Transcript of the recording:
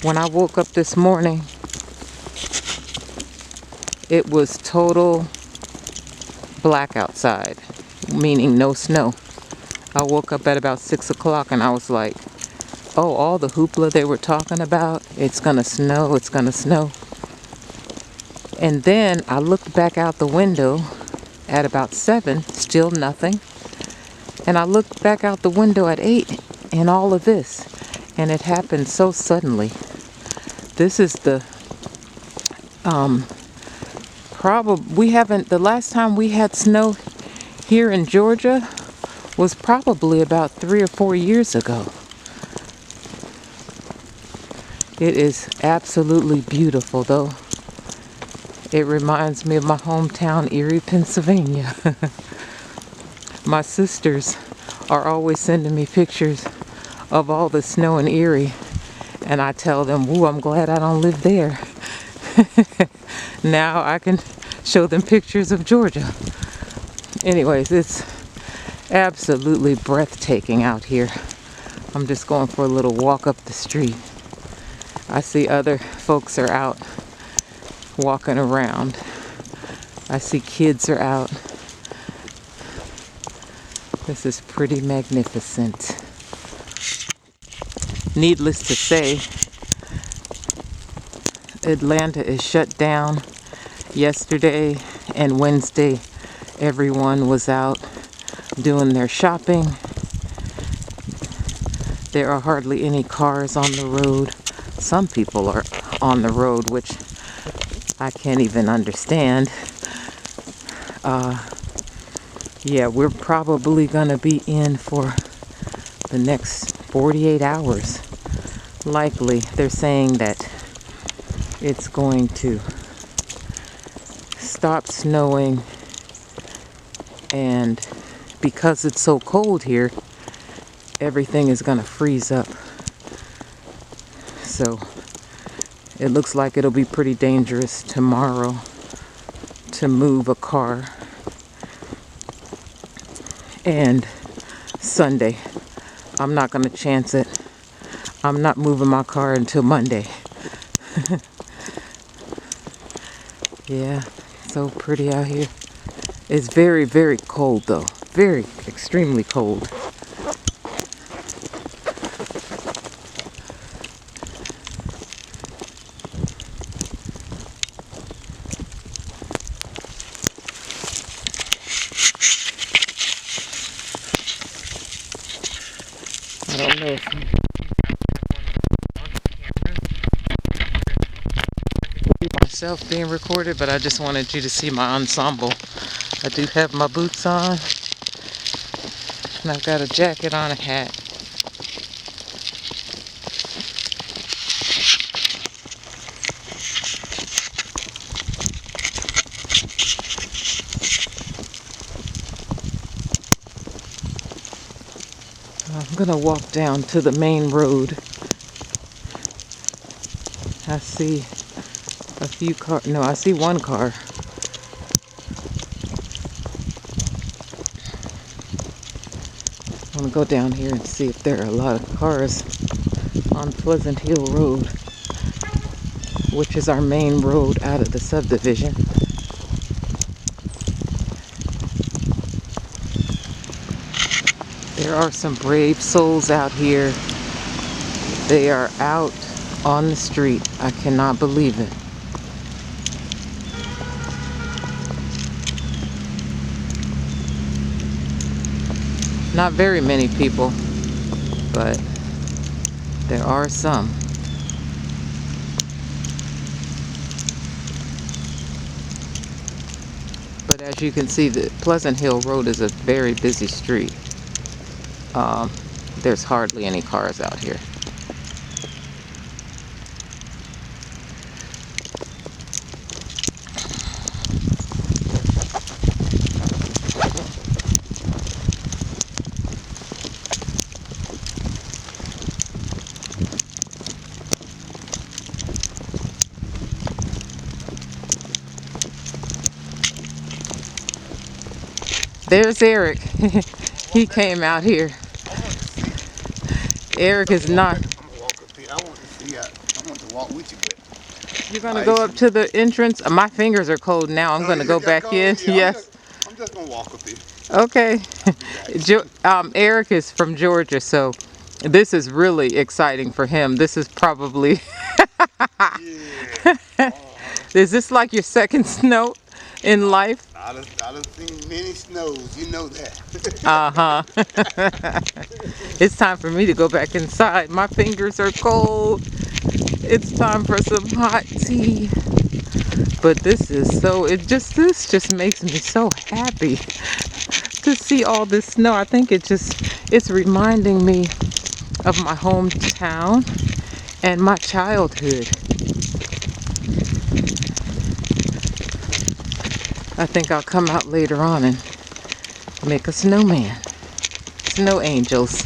When I woke up this morning, it was total black outside, meaning no snow. I woke up at about 6 o'clock and I was like, oh, all the hoopla they were talking about, it's gonna snow, it's gonna snow. And then I looked back out the window at about 7, still nothing. And I looked back out the window at 8 and all of this. And it happened so suddenly. This is the the last time we had snow here in Georgia was probably about 3 or 4 years ago. It is absolutely beautiful though. It reminds me of my hometown, Erie, Pennsylvania. My sisters are always sending me pictures of all the snow in Erie, and I tell them, ooh, I'm glad I don't live there. Now I can show them pictures of Georgia. Anyways, it's absolutely breathtaking out here. I'm just going for a little walk up the street. I see other folks are out walking around. I see kids are out. This is pretty magnificent. Needless to say, Atlanta is shut down. Yesterday and Wednesday, everyone was out doing their shopping. There are hardly any cars on the road. Some people are on the road, which I can't even understand. Yeah, we're probably gonna be in for the next 48 hours. Likely, they're saying that it's going to stop snowing, and because it's so cold here, everything is gonna freeze up. So it looks like it'll be pretty dangerous tomorrow to move a car. And Sunday, I'm not gonna chance it. I'm not moving my car until Monday. Yeah, so pretty out here. It's very, very cold though. Very, extremely cold. I don't know if myself being recorded, but I just wanted you to see my ensemble. I do have my boots on, and I've got a jacket on, a hat. I'm gonna walk down to the main road. I see a few cars. No, I see one car. I'm gonna go down here and see if there are a lot of cars on Pleasant Hill Road, which is our main road out of the subdivision. There are some brave souls out here. They are out on the street. I cannot believe it. Not very many people, but there are some. But as you can see, the Pleasant Hill Road is a very busy street. There's hardly any cars out here. There's Eric. He came out here. Eric is not. See, I want to walk with you, but You're gonna go up to the entrance? My fingers are cold now. I'm gonna go back in. Yeah, Yes. I'm just gonna walk up here. Okay. Eric is from Georgia, so this is really exciting for him. This is probably, Yeah. is this like your second snow in life? I done seen many snows. You know that. Uh-huh. It's time for me to go back inside. My fingers are cold. It's time for some hot tea. But this just makes me so happy to see all this snow. I think it's reminding me of my hometown and my childhood. I think I'll come out later on and make a snowman. Snow angels.